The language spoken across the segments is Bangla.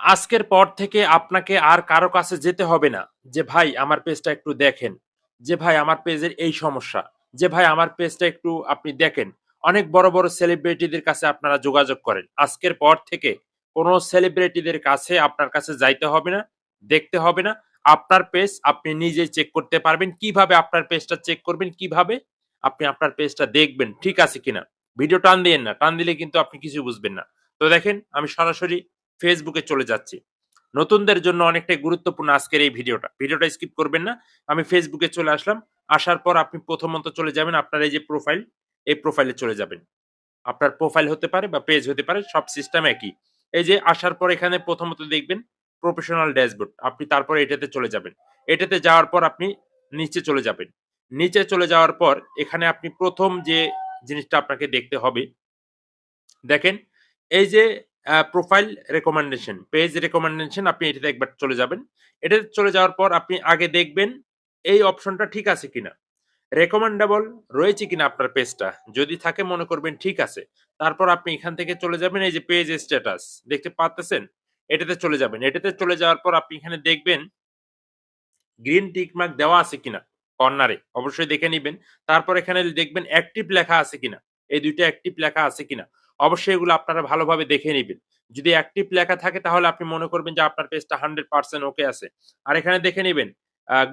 আজকের পর থেকে আপনাকে আর কারো কাছে যেতে হবে না যে ভাই আমার পেজটা একটু দেখেন, যে ভাই আমার পেজের এই সমস্যা, যে ভাই আমার পেজটা একটু আপনি দেখেন। অনেক বড় বড় সেলিব্রিটিদের কাছে আপনারা যোগাযোগ করেন। আজকের পর থেকে কোনো সেলিব্রিটিদের কাছে আপনার কাছে যাইতে হবে না, দেখতে হবে না। আপনার পেজ আপনি নিজেই চেক করতে পারবেন। কিভাবে আপনার পেজটা চেক করবেন, কিভাবে আপনি আপনার পেজটা দেখবেন ঠিক আছে কিনা। ভিডিও টান দিয়েন না, টান দিলে কিন্তু আপনি কিছু বুঝবেন না। তো দেখেন আমি সরাসরি ফেসবুকে চলে যাচ্ছি। নতুনদের জন্য অনেকটাই গুরুত্বপূর্ণ আজকের এই ভিডিওটা। ভিডিওটা স্কিপ করবেন না। আমি ফেসবুকে চলে আসলাম। আসার পর আপনি প্রথমত চলে যাবেন আপনার এই যে প্রোফাইল, এই প্রোফাইলে চলে যাবেন। আপনার প্রোফাইল হতে পারে বা পেজ হতে পারে, সব সিস্টেম একই। এই যে আসার পর এখানে প্রথমত দেখবেন প্রফেশনাল ড্যাশবোর্ড। আপনি তারপরে এটাতে চলে যাবেন। এটাতে যাওয়ার পর আপনি নিচে চলে যাবেন। নিচে চলে যাওয়ার পর এখানে আপনি ১ম যে জিনিসটা আপনাকে দেখতে হবে, দেখেন এই যে প্রোফাইল রেকমেন্ডেশন, পেজ রেকমেন্ডেশন আপনি এটাতে একবার চলে যাবেন। এটাতে চলে যাওয়ার পর আপনি আগে দেখবেন এই অপশনটা ঠিক আছে কিনা। রেকমেন্ডেবল রয়েছে কিনা আপনার পেজটা। যদি থাকে মনে করবেন ঠিক আছে। তারপর আপনি এখান থেকে চলে যাবেন এই যে পেজ স্ট্যাটাস দেখতে পারতেছেন? এটাতে চলে যাবেন। এটাতে চলে যাওয়ার পর আপনি এখানে দেখবেন গ্রিন টিক মার্ক দেওয়া আছে কিনা কর্নারে অবশ্যই দেখে নিবেন। তারপর এখানে দেখবেন অ্যাক্টিভ লেখা আছে কিনা। এই ২ টা অ্যাক্টিভ লেখা আছে কিনা। অবশ্যই এগুলো আপনারা ভালোভাবে দেখে নিবেন। যদি অ্যাক্টিভ লেখা থাকে তাহলে আপনি মনে করবেন যে আপনার পেজটা 100% ওকে আছে। আর এখানে দেখে নিবেন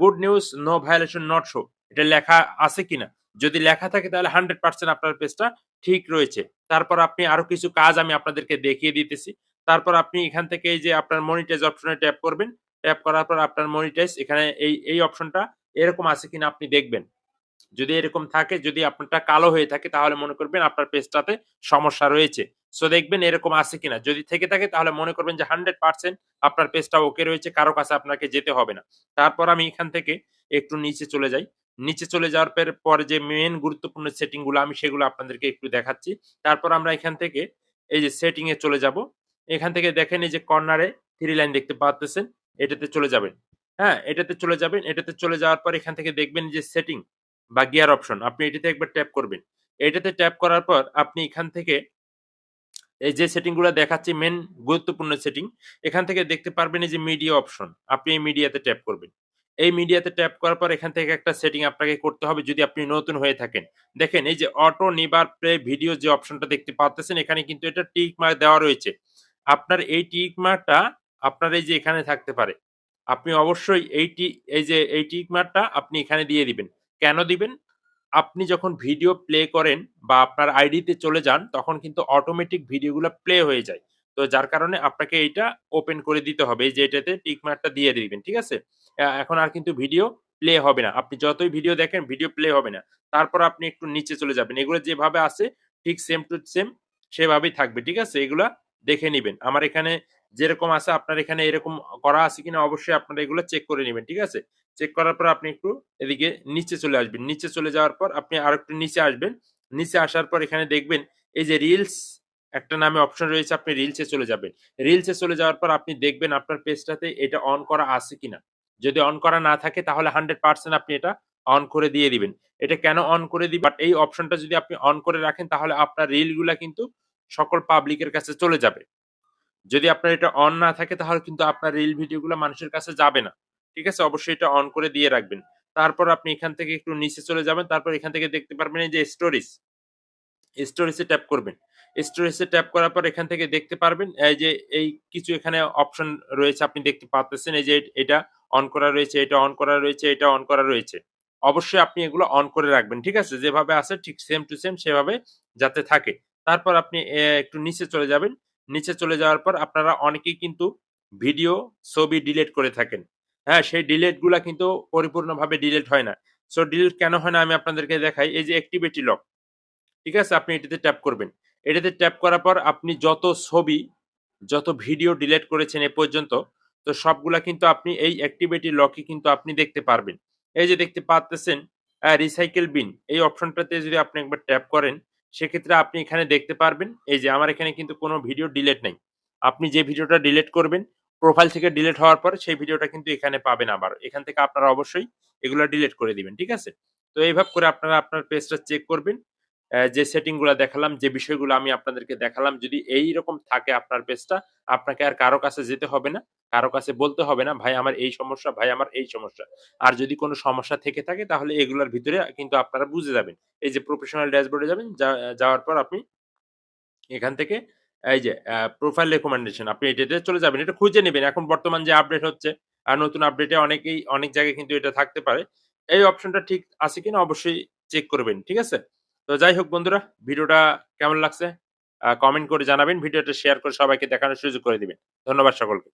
good news no violation not show, এটা লেখা আছে কিনা। যদি লেখা থাকে তাহলে 100% আপনার পেজটা ঠিক রয়েছে। তারপর আপনি আরো কিছু কাজ আমি আপনাদেরকে দেখিয়ে দিতেছি। তারপর আপনি এখান থেকে এই যে আপনার মনিটাইজ অপশনে ট্যাপ করবেন। ট্যাপ করার পর আপনার মনিটাইজ এখানে এই অপশনটা এরকম আছে কিনা আপনি দেখবেন। যদি এরকম থাকে, যদি আপনারটা কালো হয়ে থাকে তাহলে মনে করবেন আপনার পেজটাতে সমস্যা রয়েছে। সো দেখবেন এরকম আছে কিনা। যদি থেকে থাকে তাহলে মনে করবেন যে 100% আপনার পেজটা ওকে রয়েছে, কারো কাছে আপনাকে যেতে হবে না। তারপর আমি এখান থেকে একটু নিচে চলে যাই। নিচে চলে যাওয়ার পরে যে মেইন গুরুত্বপূর্ণ সেটিং গুলো আমি সেগুলো আপনাদেরকে একটু দেখাচ্ছি। তারপর আমরা এখান থেকে এই যে সেটিং এ চলে যাব। এখান থেকে দেখেন এই যে কর্নারে 3 লাইন দেখতে পাচ্তেছেন। এটাতে চলে যাবেন। হ্যাঁ? এটাতে চলে যাবেন। এটাতে চলে যাওয়ার পর এখান থেকে দেখবেন যে সেটিং বা গিয়ার অপশন আপনি এটাতে একবার ট্যাপ করবেন। এটাতে ট্যাপ করার পর আপনি এখান থেকে এই যে সেটিং গুলা দেখাচ্ছি মেইন গুরুত্বপূর্ণ সেটিং, এখান থেকে দেখতে পারবেন এই যে মিডিয়া অপশন। আপনি এই মিডিয়াতে ট্যাপ করবেন। এই মিডিয়াতে ট্যাপ করার পর এখান থেকে একটা সেটিং আপনাকে করতে হবে যদি আপনি নতুন হয়ে থাকেন। দেখেন এই যে অটো নিবার প্লে ভিডিও যে অপশনটা দেখতে পাচ্তেছেন এখানে কিন্তু এটা টিক মার্ক দেওয়া রয়েছে। আপনার এই টিক মার্কটা আপনার এই যে এখানে থাকতে পারে। আপনি অবশ্যই এই টিক মার্কটা আপনি এখানে দিয়ে দিবেন। কেন দিবেন? আপনি যখন ভিডিও প্লে করেন বা আপনার আইডিতে চলে যান, তখন কিন্তু অটোমেটিক ভিডিওগুলা প্লে হয়ে যায়। তো যার কারণে আপনাকে এইটা ওপেন করে দিতে হবে। এই যে এটাতে টিক মার্কটা দিয়ে দিবেন। ঠিক আছে? এখন আর কিন্তু ভিডিও প্লে হবে না। আপনি যতই ভিডিও দেখেন ভিডিও প্লে হবে না। তারপর আপনি একটু নিচে চলে যাবেন। এগুলো যেভাবে আছে ঠিক সেম টু সেম সেভাবেই থাকবে। ঠিক আছে? এগুলা দেখে নিবেন। আমার এখানে যেরকম আছে আপনার এখানে এরকম করা আছে কিনা অবশ্যই আপনারা এগুলো চেক করে নিবেন। ঠিক আছে? চেক করার পর আপনি একটু এদিকে নিচে চলে আসবেন। নিচে চলে যাওয়ার পর আপনি আরেকটু নিচে আসবেন। নিচে আসার পর এখানে দেখবেন এই যে রিলস একটা নামে অপশন রয়েছে, আপনি রিলস এ চলে যাবেন। রিলস এ চলে যাওয়ার পর আপনি দেখবেন আপনার পেজটাতে এটা অন করা আছে কিনা। যদি অন করা না থাকে তাহলে 100% আপনি এটা অন করে দিয়ে দিবেন। এটা কেন অন করে বাট এই অপশনটা যদি আপনি অন করে রাখেন তাহলে আপনার রিল গুলা কিন্তু সকল পাবলিকের কাছে চলে যাবে। যদি আপনার এটা অন না থাকে তাহলে কিন্তু আপনার রিল ভিডিওগুলো মানুষের কাছে যাবে না। ঠিক আছে? অবশ্যই এটা অন করে দিয়ে রাখবেন। তারপর আপনি এখান থেকে একটু নিচে চলে যাবেন। তারপর এখান থেকে দেখতে পারবেন এই যে স্টোরিজ। স্টোরেজ এ ট্যাপ করবেন। স্টোরেজ এ ট্যাপ করার পর এখান থেকে দেখতে পারবেন এই যে এই কিছু এখানে অপশন রয়েছে আপনি দেখতে পাচ্তেছেন এই যে এটা অন করা রয়েছে, এটা অন করা রয়েছে, এটা অন করা রয়েছে। অবশ্যই আপনি এগুলো অন করে রাখবেন। ঠিক আছে? যেভাবে আছে ঠিক সেম টু সেম সেভাবে যাতে থাকে। তারপর আপনি একটু নিচে চলে যাবেন। নিচে চলে যাওয়ার পর আপনারা অনেকেই কিন্তু ভিডিও, ছবি ডিলিট করে থাকেন। হ্যাঁ? সেই ডিলিট গুলা কিন্তু পরিপূর্ণভাবে ডিলিট হয় না। সো ডিলিট কেন হয় না আমি আপনাদেরকে দেখাই। এই যে অ্যাক্টিভিটি লক, ঠিক আছে? আপনি এটাতে ট্যাপ করবেন। এটাতে ট্যাপ করার পর আপনি যত ছবি, যত ভিডিও ডিলিট করেছেন এ পর্যন্ত, তো সবগুলা কিন্তু আপনি এই অ্যাক্টিভিটি লকে কিন্তু আপনি দেখতে পারবেন। এই যে দেখতে পারতেছেন রিসাইকেল বিন এই অপশনটাতে যদি আপনি একবার ট্যাপ করেন, সেক্ষেত্রে আপনি এখানে দেখতে পারবেন এই যে আমার এখানে কিন্তু কোনো ভিডিও ডিলিট নাই। আপনি যে ভিডিওটা ডিলিট করবেন, প্রোফাইল থেকে ডিলিট হওয়ার পরে সেই ভিডিওটা কিন্তু এখানে পাবেন আবার। এখান থেকে আপনারা অবশ্যই এগুলা ডিলিট করে দিবেন। ঠিক আছে? তো এইভাবে করে আপনারা আপনার পেজটা চেক করবেন। যে সেটিং গুলা দেখালাম, যে বিষয়গুলো আমি আপনাদেরকে দেখালাম, যদি এইরকম থাকে আপনার পেজটা, আপনাকে আর কারো কাছে যেতে হবে না। কারো কাছে বলতে হবে না, "ভাই আমার এই সমস্যা, ভাই আমার এই সমস্যা।" আর যদি কোন সমস্যা থেকে থাকে তাহলে এগুলার ভিতরে কিন্তু আপনারা বুঝে যাবেন। এই যে প্রফেশনাল ড্যাশবোর্ডে যাবেন, যাওয়ার পর আপনি এখান থেকে এই যে প্রোফাইল রিকমেন্ডেশন আপনি এটাতে চলে যাবেন। এটা খুঁজে নিবেন। এখন বর্তমান যে আপডেট হচ্ছে, নতুন আপডেটে অনেকেই অনেক জায়গায় কিন্তু এটা থাকতে পারে। এই অপশনটা ঠিক আছে কিনা অবশ্যই চেক করবেন। ঠিক আছে? তো যাই হোক বন্ধুরা, ভিডিওটা কেমন লাগছে? কমেন্ট করে জানাবেন। ভিডিওটা শেয়ার করে সবাইকে দেখানোর সুযোগ করে দিবেন। ধন্যবাদ সকলকে।